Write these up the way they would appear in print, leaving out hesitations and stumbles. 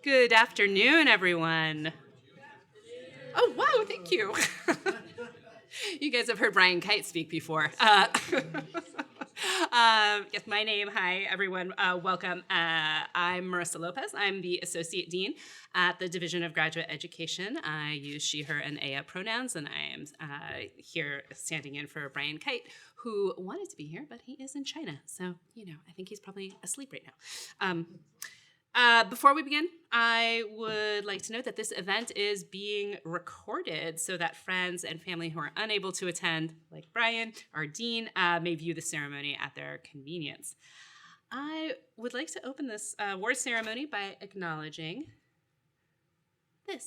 Good afternoon, everyone. Oh, wow, thank you. You guys have heard Brian Kite speak before. Yes, my name, hi, everyone, welcome. I'm Marissa Lopez. I'm the Associate Dean at the Division of Graduate Education. I use she, her, and aya pronouns, and I am here standing in for Brian Kite, who wanted to be here, but he is in China. So, I think he's probably asleep right now. Before we begin, I would like to note that this event is being recorded so that friends and family who are unable to attend, like Brian, our dean, may view the ceremony at their convenience. I would like to open this award ceremony by acknowledging the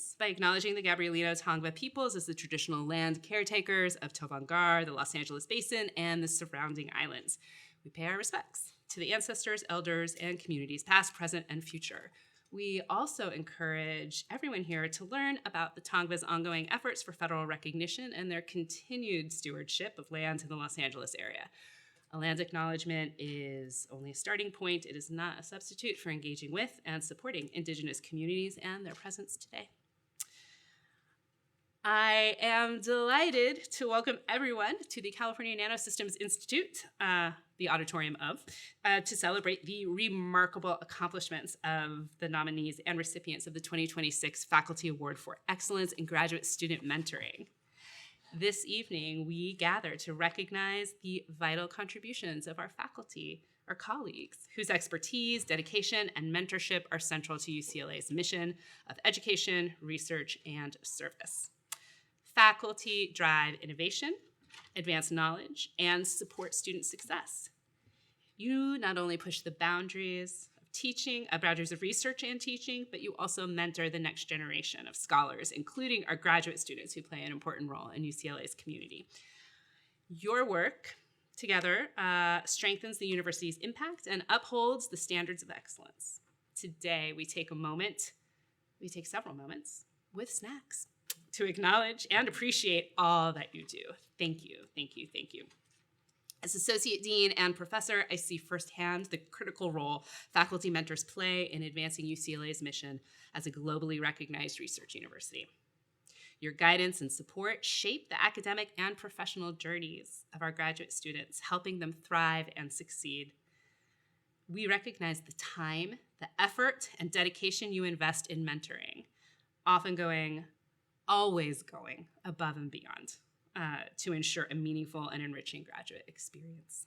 Gabrielino Tongva peoples as the traditional land caretakers of Tobangar, the Los Angeles Basin, and the surrounding islands. We pay our respects to the ancestors, elders, and communities past, present, and future. We also encourage everyone here to learn about the Tongva's ongoing efforts for federal recognition and their continued stewardship of land in the Los Angeles area. A land acknowledgement is only a starting point. It is not a substitute for engaging with and supporting Indigenous communities and their presence today. I am delighted to welcome everyone to the California Nanosystems Institute, the auditorium of, to celebrate the remarkable accomplishments of the nominees and recipients of the 2026 Faculty Award for Excellence in Graduate Student Mentoring. This evening, we gather to recognize the vital contributions of our faculty, our colleagues, whose expertise, dedication, and mentorship are central to UCLA's mission of education, research, and service. Faculty drive innovation, advance knowledge, and support student success. You not only push the boundaries of teaching, boundaries of research and teaching, but you also mentor the next generation of scholars, including our graduate students who play an important role in UCLA's community. Your work together strengthens the university's impact and upholds the standards of excellence. Today, we take several moments with snacks to acknowledge and appreciate all that you do. Thank you, thank you, thank you. As Associate Dean and Professor, I see firsthand the critical role faculty mentors play in advancing UCLA's mission as a globally recognized research university. Your guidance and support shape the academic and professional journeys of our graduate students, helping them thrive and succeed. We recognize the time, the effort, and dedication you invest in mentoring, always going above and beyond to ensure a meaningful and enriching graduate experience.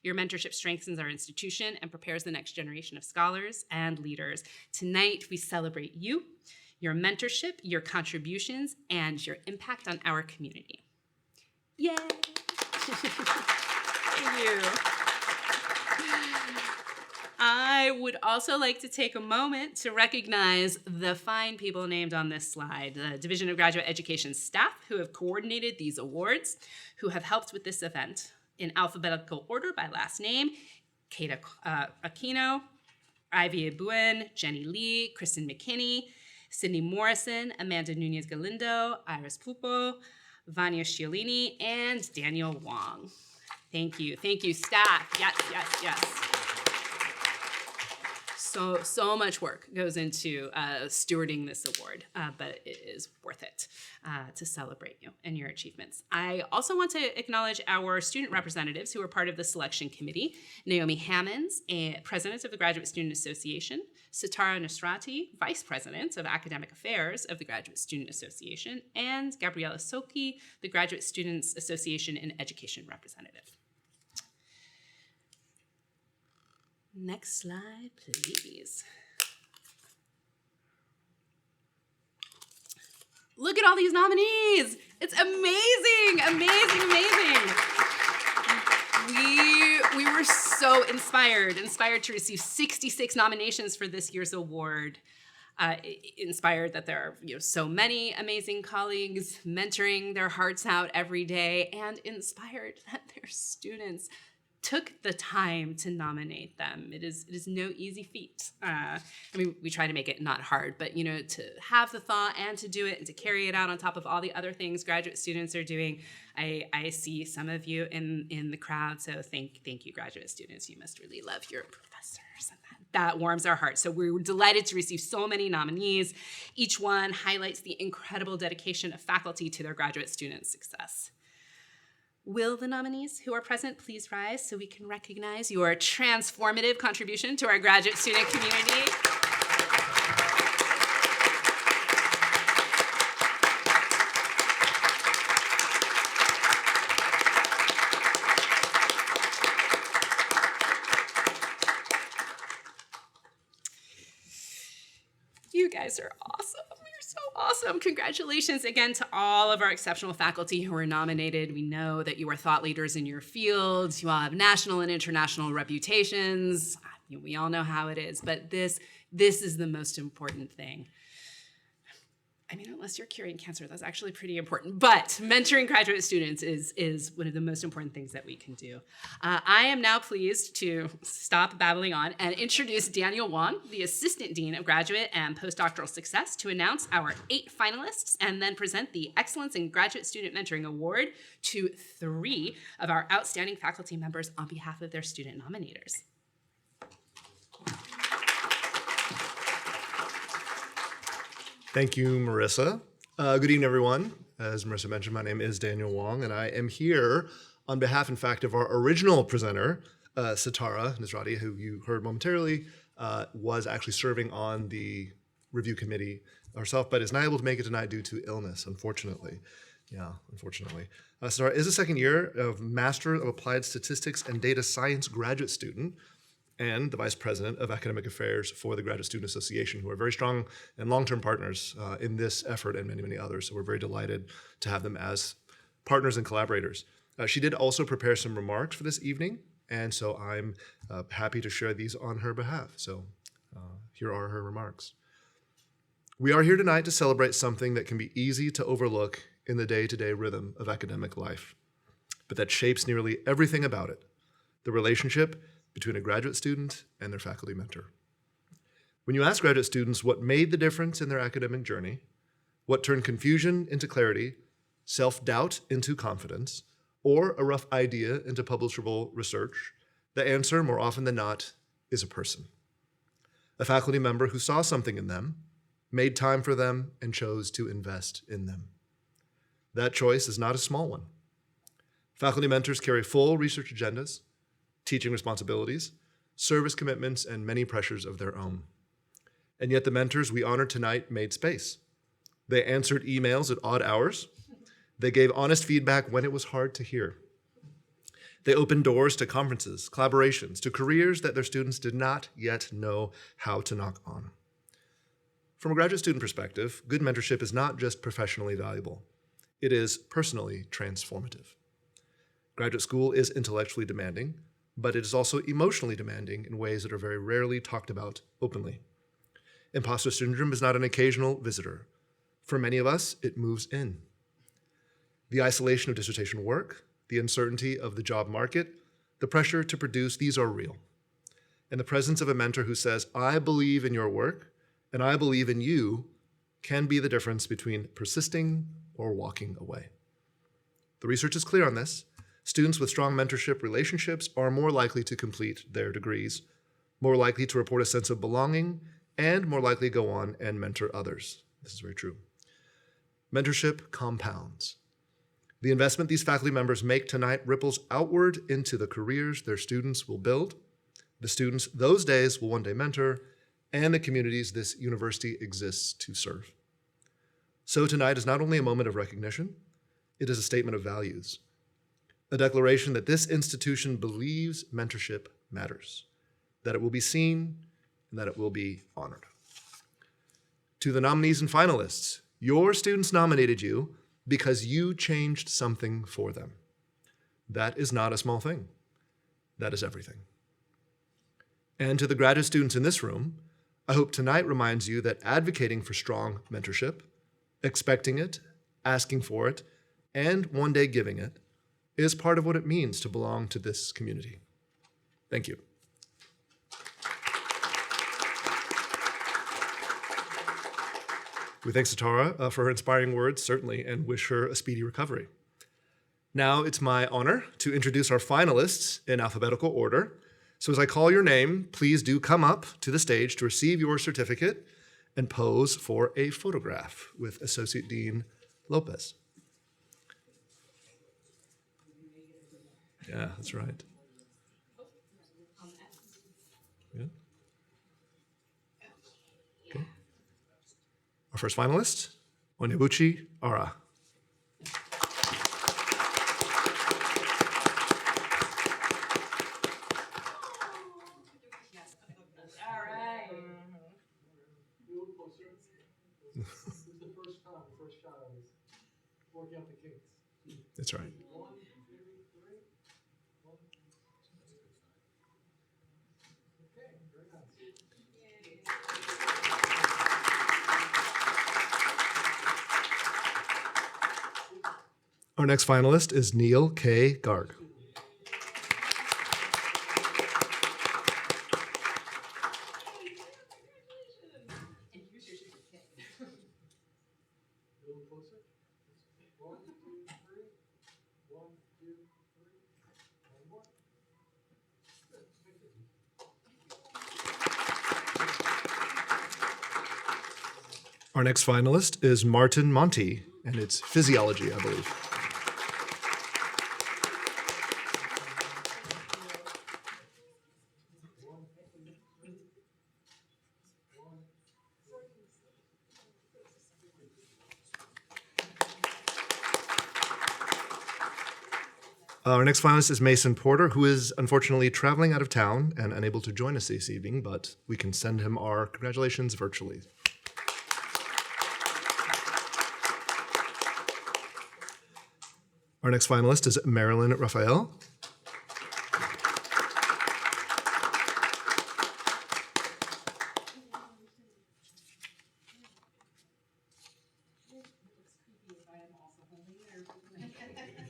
Your mentorship strengthens our institution and prepares the next generation of scholars and leaders. Tonight, we celebrate you, your mentorship, your contributions, and your impact on our community. Yay! Thank you. I would also like to take a moment to recognize the fine people named on this slide, the Division of Graduate Education staff who have coordinated these awards, who have helped with this event in alphabetical order by last name: Kata Aquino, Ivy Abuen, Jenny Lee, Kristen McKinney, Sydney Morrison, Amanda Nunez Galindo, Iris Pupo, Vanya Sciolini, and Daniel Wong. Thank you, staff. Yes. So much work goes into stewarding this award, but it is worth it to celebrate you and your achievements. I also want to acknowledge our student representatives who are part of the selection committee: Naomi Hammonds, President of the Graduate Student Association; Sitara Nasrati, Vice President of Academic Affairs of the Graduate Student Association; and Gabriella Soki, the Graduate Students Association and Education Representative. Next slide, please. Look at all these nominees. It's amazing. We were so inspired to receive 66 nominations for this year's award. Inspired that there are so many amazing colleagues mentoring their hearts out every day, and inspired that their students took the time to nominate them. It is no easy feat. We try to make it not hard, but to have the thought and to do it and to carry it out on top of all the other things graduate students are doing. I see some of you in the crowd, so thank you, graduate students. You must really love your professors and that warms our hearts. So we're delighted to receive so many nominees. Each one highlights the incredible dedication of faculty to their graduate students' success. Will the nominees who are present please rise so we can recognize your transformative contribution to our graduate student community? You guys are awesome. You're so awesome. Congratulations again to all of our exceptional faculty who were nominated. We know that you are thought leaders in your fields. You all have national and international reputations. We all know how it is, but this is the most important thing. I mean, unless you're curing cancer, that's actually pretty important. But mentoring graduate students is one of the most important things that we can do. I am now pleased to stop babbling on and introduce Daniel Wong, the Assistant Dean of Graduate and Postdoctoral Success, to announce our 8 finalists and then present the Excellence in Graduate Student Mentoring Award to 3 of our outstanding faculty members on behalf of their student nominators. Thank you, Marissa. Good evening, everyone. As Marissa mentioned, my name is Daniel Wong, and I am here on behalf, in fact, of our original presenter, Sitara Nisrati, who you heard momentarily, was actually serving on the review committee herself, but is not able to make it tonight due to illness, unfortunately. Yeah, unfortunately. Sitara is a second year of Master of Applied Statistics and Data Science graduate student, and the Vice President of Academic Affairs for the Graduate Student Association, who are very strong and long-term partners in this effort and many, many others. So we're very delighted to have them as partners and collaborators. She did also prepare some remarks for this evening, and so I'm happy to share these on her behalf. So here are her remarks. We are here tonight to celebrate something that can be easy to overlook in the day-to-day rhythm of academic life, but that shapes nearly everything about it: the relationship between a graduate student and their faculty mentor. When you ask graduate students what made the difference in their academic journey, what turned confusion into clarity, self-doubt into confidence, or a rough idea into publishable research, the answer, more often than not, is a person. A faculty member who saw something in them, made time for them, and chose to invest in them. That choice is not a small one. Faculty mentors carry full research agendas, teaching responsibilities, service commitments, and many pressures of their own. And yet the mentors we honor tonight made space. They answered emails at odd hours. They gave honest feedback when it was hard to hear. They opened doors to conferences, collaborations, to careers that their students did not yet know how to knock on. From a graduate student perspective, good mentorship is not just professionally valuable. It is personally transformative. Graduate school is intellectually demanding, but it is also emotionally demanding in ways that are very rarely talked about openly. Imposter syndrome is not an occasional visitor. For many of us, it moves in. The isolation of dissertation work, the uncertainty of the job market, the pressure to produce, these are real. And the presence of a mentor who says, "I believe in your work, and I believe in you," can be the difference between persisting or walking away. The research is clear on this. Students with strong mentorship relationships are more likely to complete their degrees, more likely to report a sense of belonging, and more likely to go on and mentor others. This is very true. Mentorship compounds. The investment these faculty members make tonight ripples outward into the careers their students will build, the students those days will one day mentor, and the communities this university exists to serve. So tonight is not only a moment of recognition, it is a statement of values. A declaration that this institution believes mentorship matters, that it will be seen, and that it will be honored. To the nominees and finalists, your students nominated you because you changed something for them. That is not a small thing. That is everything. And to the graduate students in this room, I hope tonight reminds you that advocating for strong mentorship, expecting it, asking for it, and one day giving it, is part of what it means to belong to this community. Thank you. We thank Sitara for her inspiring words, certainly, and wish her a speedy recovery. Now it's my honor to introduce our finalists in alphabetical order. So as I call your name, please do come up to the stage to receive your certificate and pose for a photograph with Associate Dean Lopez. Yeah, that's right. Yeah. Okay. Our first finalist, Onyebuchi Ara. All right. This is the first shot I was working out the kinks. That's right. 1, 2, 3. 1. Okay, very nice. Our next finalist is Neil K. Garg. A little closer. 1, 2, 3. 1, 2, 3. One more. Good. Thank you. Our next finalist is Martin Monti, and it's physiology, I believe. Our next finalist is Mason Porter, who is unfortunately traveling out of town and unable to join us this evening, but we can send him our congratulations virtually. Our next finalist is Marilyn Raphael.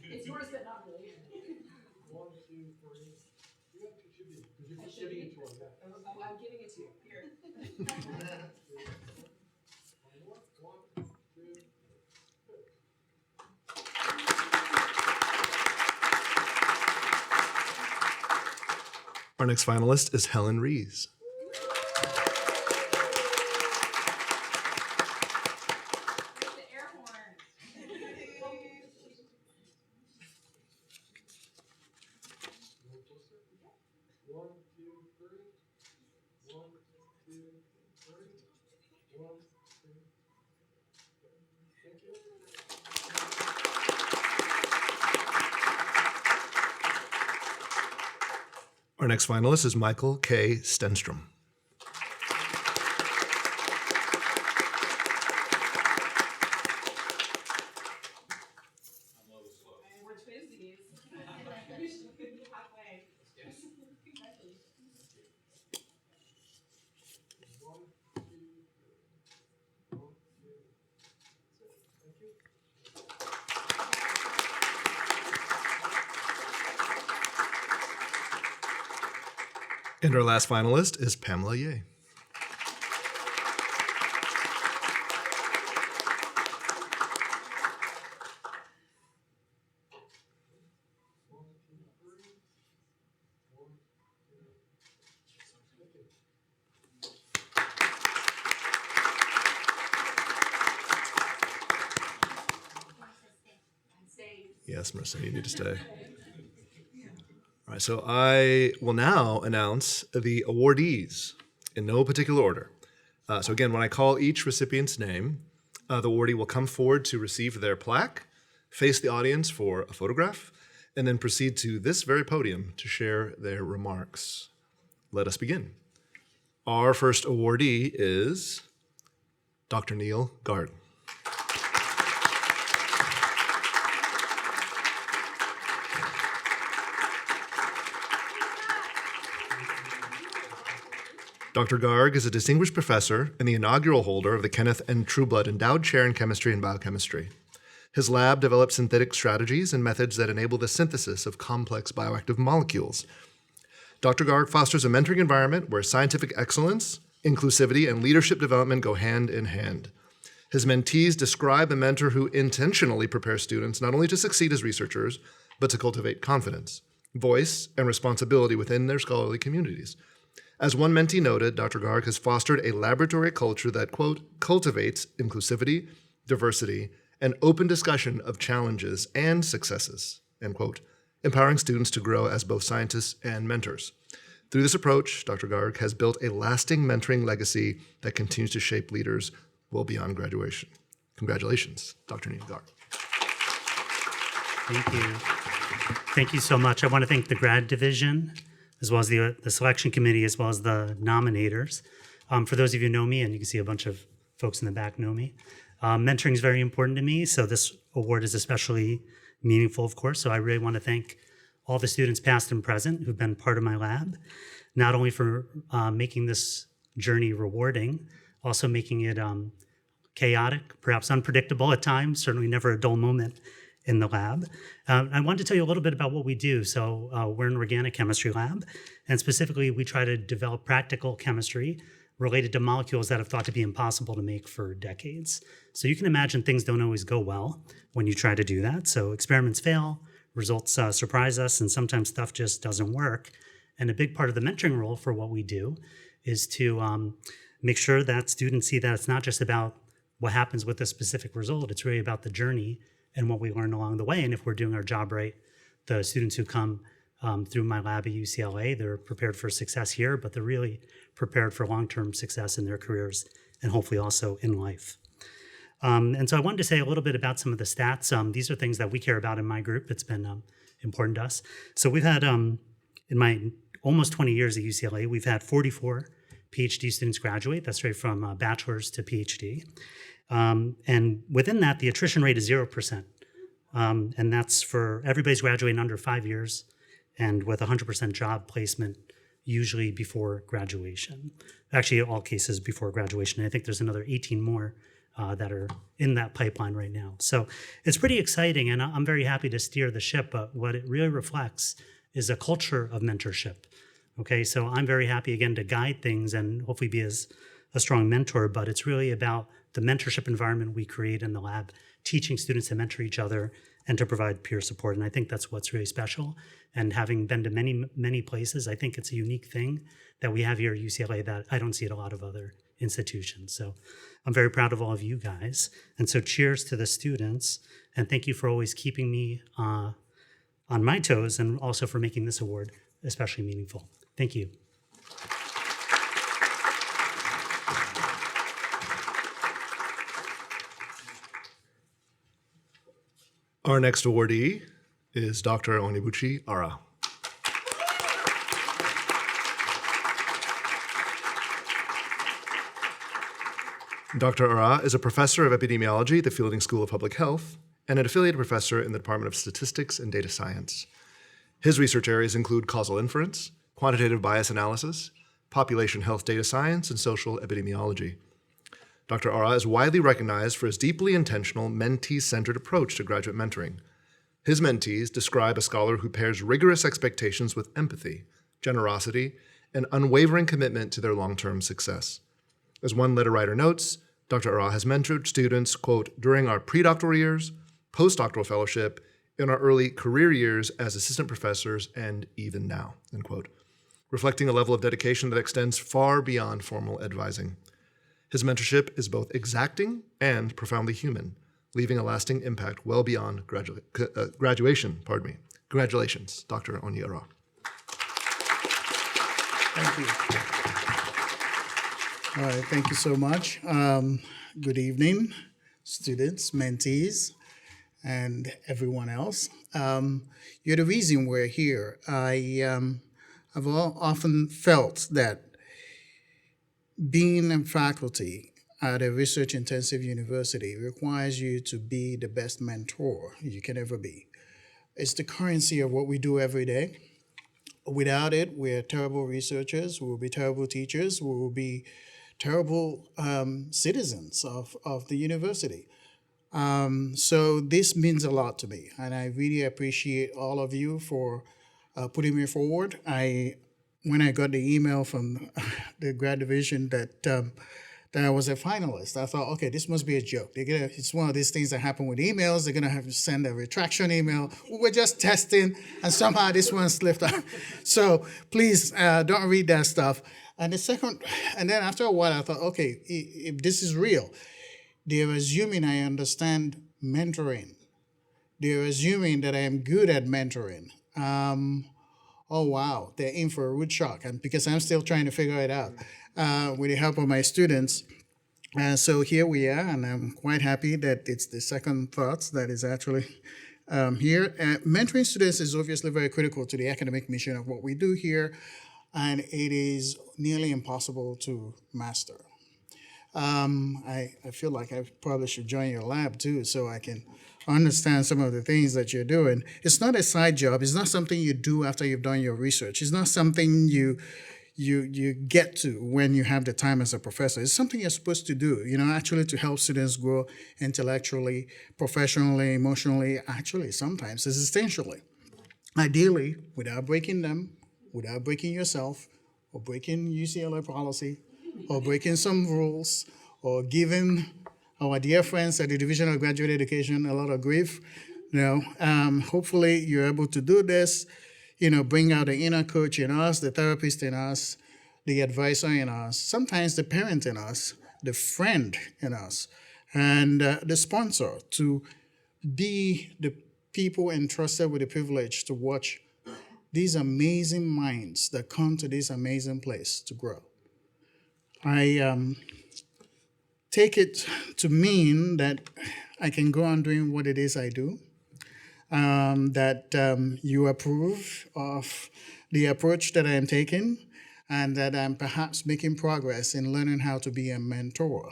It's yours, but not really. 1, 2, 3. You have to contribute because you're just giving it to him. Yeah. Oh, I'm giving it to you. Here. One more. 1, 2. Good. Our next finalist is Helen Rees. The air horn. A little closer. 1, 2, 3. 1, 2, 3. 1, 2. Thank you. Our next finalist is Michael K. Stenstrom. And we're twinsies. We should be halfway. Congratulations. 1, 2, 3. 1, 2. Thank you. And our last finalist is Pamela Ye. Yes, Marissa, you need to stay. All right, so I will now announce the awardees in no particular order. So again, when I call each recipient's name, the awardee will come forward to receive their plaque, face the audience for a photograph, and then proceed to this very podium to share their remarks. Let us begin. Our first awardee is Dr. Neil Garg. Dr. Garg is a distinguished professor and the inaugural holder of the Kenneth N. Trueblood Endowed Chair in Chemistry and Biochemistry. His lab develops synthetic strategies and methods that enable the synthesis of complex bioactive molecules. Dr. Garg fosters a mentoring environment where scientific excellence, inclusivity, and leadership development go hand in hand. His mentees describe a mentor who intentionally prepares students not only to succeed as researchers, but to cultivate confidence, voice, and responsibility within their scholarly communities. As one mentee noted, Dr. Garg has fostered a laboratory culture that, quote, cultivates inclusivity, diversity, and open discussion of challenges and successes, end quote, empowering students to grow as both scientists and mentors. Through this approach, Dr. Garg has built a lasting mentoring legacy that continues to shape leaders well beyond graduation. Congratulations, Dr. Neil Garg. Thank you. Thank you so much. I want to thank the grad division, as well as the selection committee, as well as the nominators. For those of you who know me, and you can see a bunch of folks in the back know me, mentoring is very important to me, so this award is especially meaningful, of course. So I really want to thank all the students past and present who've been part of my lab, not only for making this journey rewarding, also making it chaotic, perhaps unpredictable at times, certainly never a dull moment in the lab. I wanted to tell you a little bit about what we do. So we're an organic chemistry lab, and specifically we try to develop practical chemistry related to molecules that have thought to be impossible to make for decades. So you can imagine things don't always go well when you try to do that. So experiments fail, results surprise us, and sometimes stuff just doesn't work. And a big part of the mentoring role for what we do is to make sure that students see that it's not just about what happens with a specific result, it's really about the journey and what we learn along the way. And if we're doing our job right, the students who come through my lab at UCLA, they're prepared for success here, but they're really prepared for long-term success in their careers and hopefully also in life. And so I wanted to say a little bit about some of the stats. These are things that we care about in my group. It's been important to us. So we've had, in my almost 20 years at UCLA, we've had 44 PhD students graduate. That's right from bachelor's to PhD. And within that, the attrition rate is 0%. And that's for everybody's graduating under 5 years and with 100% job placement, usually before graduation. Actually, in all cases before graduation. I think there's another 18 more that are in that pipeline right now. So it's pretty exciting, and I'm very happy to steer the ship, but what it really reflects is a culture of mentorship. Okay, so I'm very happy, again, to guide things and hopefully be as a strong mentor, but it's really about the mentorship environment we create in the lab, teaching students to mentor each other and to provide peer support. And I think that's what's really special. And having been to many, many places, I think it's a unique thing that we have here at UCLA that I don't see at a lot of other institutions. So I'm very proud of all of you guys. And so cheers to the students. And thank you for always keeping me on my toes and also for making this award especially meaningful. Thank you. Our next awardee is Dr. Onibuchi Ara. Dr. Ara is a professor of epidemiology at the Fielding School of Public Health and an affiliated professor in the Department of Statistics and Data Science. His research areas include causal inference, quantitative bias analysis, population health data science, and social epidemiology. Dr. Ara is widely recognized for his deeply intentional, mentee-centered approach to graduate mentoring. His mentees describe a scholar who pairs rigorous expectations with empathy, generosity, and unwavering commitment to their long-term success. As one letter writer notes, Dr. Ara has mentored students, quote, during our predoctoral years, postdoctoral fellowship, in our early career years as assistant professors, and even now, end quote, reflecting a level of dedication that extends far beyond formal advising. His mentorship is both exacting and profoundly human, leaving a lasting impact well beyond graduation. Congratulations, Dr. Oniara. Thank you. All right, thank you so much. Good evening, students, mentees, and everyone else. You're the reason we're here. I've often felt that being in faculty at a research-intensive university requires you to be the best mentor you can ever be. It's the currency of what we do every day. Without it, we're terrible researchers, we will be terrible teachers, we will be terrible citizens of the university. So this means a lot to me, and I really appreciate all of you for putting me forward. When I got the email from the grad division that that I was a finalist. I thought, okay, this must be a joke. It's one of these things that happen with emails. They're going to have to send a retraction email. We're just testing, and somehow this one slipped out. So please don't read that stuff. And then after a while, I thought, okay, if this is real, they're assuming I understand mentoring. They're assuming that I am good at mentoring. Oh wow, they're in for a rude shock, and because I'm still trying to figure it out with the help of my students. And so here we are, and I'm quite happy that it's the second thoughts that is actually here. Mentoring students is obviously very critical to the academic mission of what we do here, and it is nearly impossible to master. I feel like I probably should join your lab too, so I can understand some of the things that you're doing. It's not a side job. It's not something you do after you've done your research. It's not something you get to when you have the time as a professor. It's something you're supposed to do, actually to help students grow intellectually, professionally, emotionally, actually sometimes existentially. Ideally, without breaking them, without breaking yourself, or breaking UCLA policy, or breaking some rules, or giving our dear friends at the Division of Graduate Education a lot of grief. Hopefully you're able to do this, bring out the inner coach in us, the therapist in us, the advisor in us, sometimes the parent in us, the friend in us, and the sponsor to be the people entrusted with the privilege to watch these amazing minds that come to this amazing place to grow. I take it to mean that I can go on doing what it is I do, that you approve of the approach that I am taking, and that I'm perhaps making progress in learning how to be a mentor.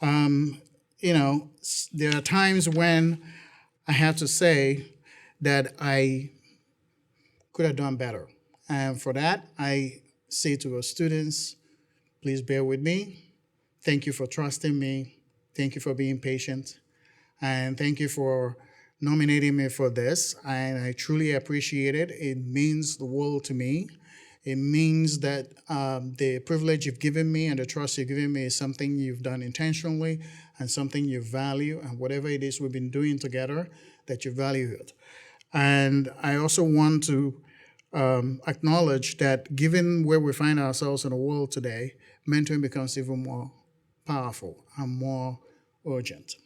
There are times when I have to say that I could have done better. And for that, I say to our students, please bear with me. Thank you for trusting me. Thank you for being patient. And thank you for nominating me for this. And I truly appreciate it. It means the world to me. It means that the privilege you've given me and the trust you've given me is something you've done intentionally and something you value, and whatever it is we've been doing together, that you value it. And I also want to acknowledge that given where we find ourselves in the world today, mentoring becomes even more powerful and more urgent.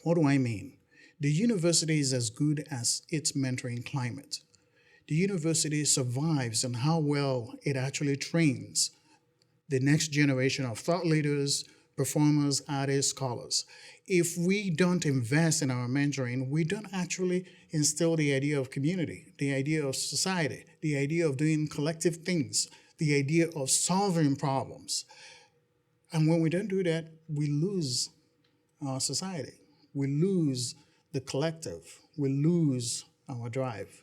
What do I mean? The university is as good as its mentoring climate. The university survives in how well it actually trains the next generation of thought leaders, performers, artists, scholars. If we don't invest in our mentoring, we don't actually instill the idea of community, the idea of society, the idea of doing collective things, the idea of solving problems. And when we don't do that, we lose our society. We lose the collective. We lose our drive.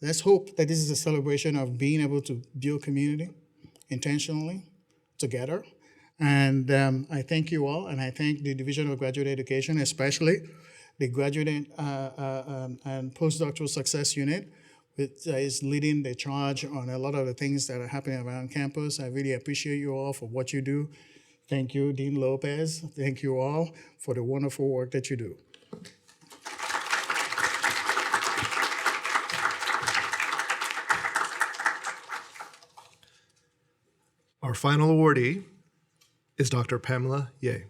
Let's hope that this is a celebration of being able to build community intentionally, together. And I thank you all, and I thank the Division of Graduate Education, especially the Graduate and Postdoctoral Success Unit, which is leading the charge on a lot of the things that are happening around campus. I really appreciate you all for what you do. Thank you, Dean Lopez. Thank you all for the wonderful work that you do. Our final awardee is Dr. Pamela Ye.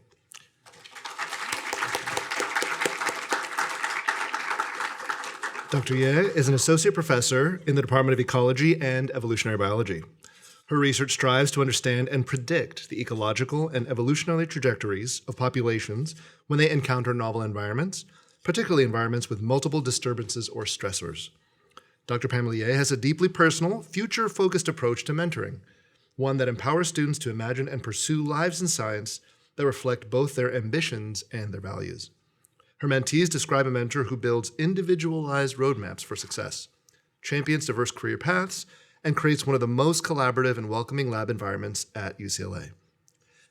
Dr. Ye is an associate professor in the Department of Ecology and Evolutionary Biology. Her research strives to understand and predict the ecological and evolutionary trajectories of populations when they encounter novel environments, particularly environments with multiple disturbances or stressors. Dr. Pamela Ye has a deeply personal, future-focused approach to mentoring, one that empowers students to imagine and pursue lives in science that reflect both their ambitions and their values. Her mentees describe a mentor who builds individualized roadmaps for success, champions diverse career paths, and creates one of the most collaborative and welcoming lab environments at UCLA.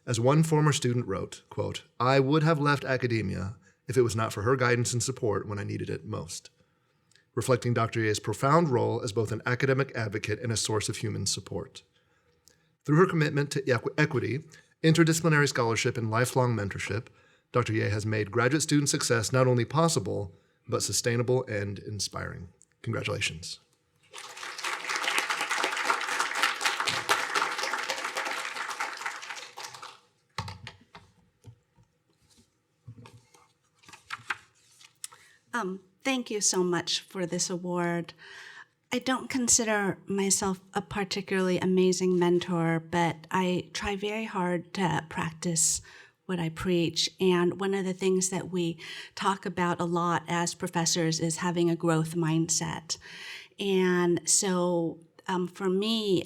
As one former student wrote, quote, "I would have left academia if it was not for her guidance and support when I needed it most," reflecting Dr. Ye's profound role as both an academic advocate and a source of human support. Through her commitment to equity interdisciplinary scholarship, and lifelong mentorship, Dr. Ye has made graduate student success not only possible, but sustainable and inspiring. Congratulations. Thank you so much for this award. I don't consider myself a particularly amazing mentor, but I try very hard to practice what I preach. And one of the things that we talk about a lot as professors is having a growth mindset. And so for me,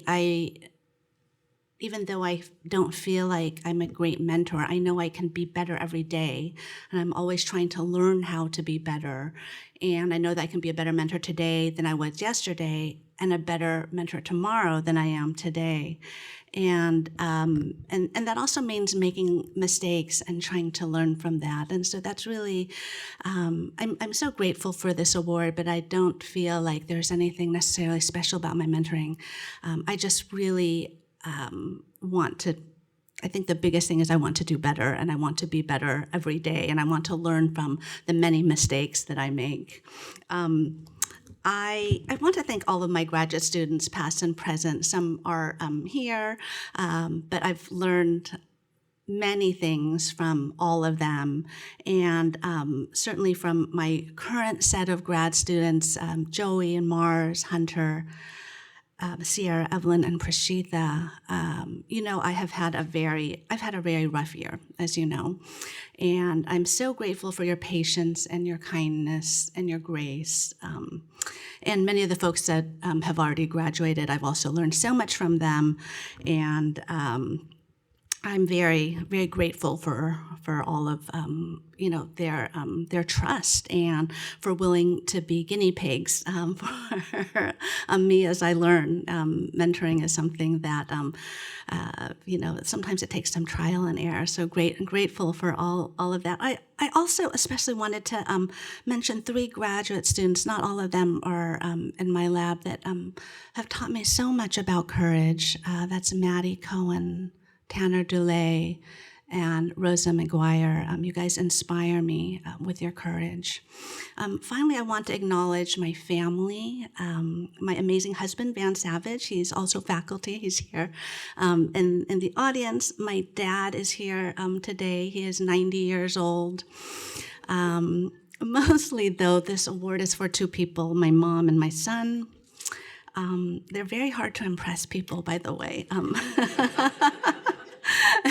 even though I don't feel like I'm a great mentor, I know I can be better every day. And I'm always trying to learn how to be better. And I know that I can be a better mentor today than I was yesterday, and a better mentor tomorrow than I am today. And that also means making mistakes and trying to learn from that. And so that's really, I'm so grateful for this award, but I don't feel like there's anything necessarily special about my mentoring. I just really I think the biggest thing is I want to do better, and I want to be better every day, and I want to learn from the many mistakes that I make. I want to thank all of my graduate students, past and present. Some are here, but I've learned many things from all of them, and certainly from my current set of grad students, Joey and Mars, Hunter, Sierra, Evelyn, and Prashitha. I've had a very rough year, as you know, and I'm so grateful for your patience and your kindness and your grace. And many of the folks that have already graduated, I've also learned so much from them, and I'm very, very grateful for all of their trust, and for willing to be guinea pigs for me as I learn. Mentoring is something that sometimes it takes some trial and error. So grateful for all of that. I also especially wanted to mention 3 graduate students. Not all of them are in my lab, that have taught me so much about courage. That's Maddie Cohen, Tanner Dulay, and Rosa McGuire. You guys inspire me with your courage. Finally, I want to acknowledge my family, my amazing husband, Van Savage. He's also faculty. He's here in the audience. My dad is here today. He is 90 years old. Mostly, though, this award is for 2 people, my mom and my son. They're very hard to impress people, by the way.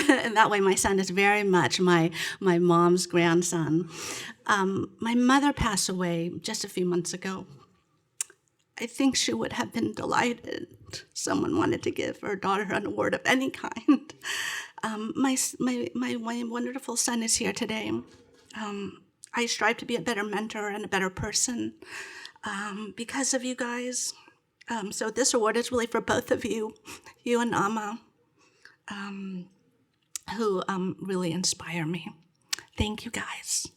And that way my son is very much my mom's grandson. My mother passed away just a few months ago. I think she would have been delighted someone wanted to give her daughter an award of any kind. My wonderful son is here today. I strive to be a better mentor and a better person because of you guys. So this award is really for both of you, you and Amma, who really inspire me. Thank you, guys.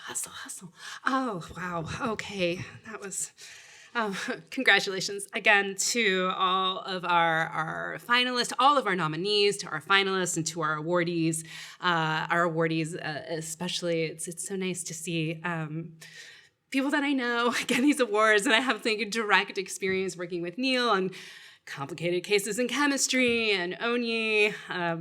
Hustle. Oh, wow. Okay. That was, congratulations again to all of our finalists, all of our nominees, to our finalists, and to our awardees. Especially, it's so nice to see people that I know get these awards, and I have a direct experience working with Neil on complicated cases in chemistry, and Onyi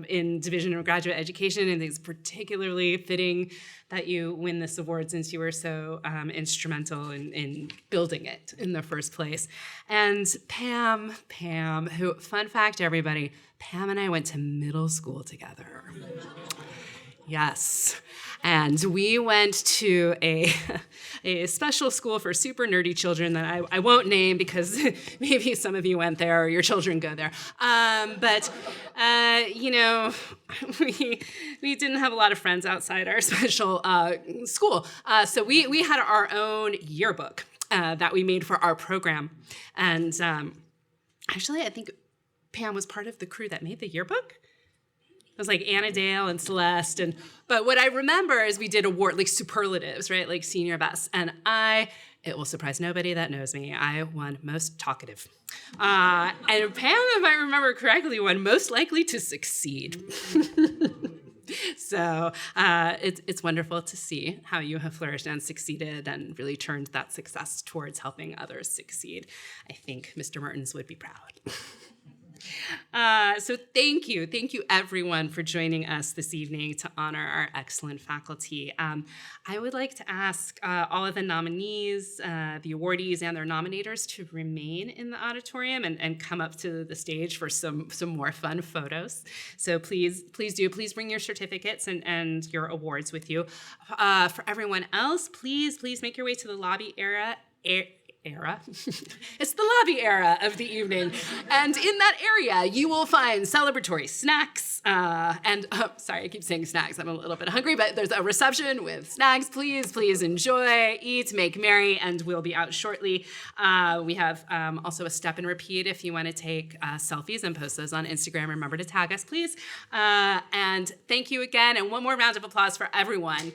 in Division of Graduate Education, and it's particularly fitting that you win this award since you were so instrumental in building it in the first place. And Pam, who, fun fact, everybody, Pam and I went to middle school together. Yes. And we went to a special school for super nerdy children that I won't name because maybe some of you went there or your children go there. But we didn't have a lot of friends outside our special school. So we had our own yearbook that we made for our program. And actually, I think Pam was part of the crew that made the yearbook. It was like Anna Dale and Celeste. But what I remember is we did award, like superlatives, right? Like senior best. And it will surprise nobody that knows me, I won most talkative. And Pam, if I remember correctly, won most likely to succeed. So it's wonderful to see how you have flourished and succeeded and really turned that success towards helping others succeed. I think Mr. Mertens would be proud. So thank you everyone for joining us this evening to honor our excellent faculty. I would like to ask all of the nominees, the awardees, and their nominators to remain in the auditorium and come up to the stage for some more fun photos. So please bring your certificates and your awards with you. For everyone else, please make your way to the lobby area. It's the lobby area of the evening. And in that area, you will find celebratory snacks. Sorry, I keep saying snacks. I'm a little bit hungry, but there's a reception with snacks. Please enjoy, eat, make merry, and we'll be out shortly. We have also a step and repeat if you want to take selfies and post those on Instagram. Remember to tag us, please. And thank you again. And one more round of applause for everyone.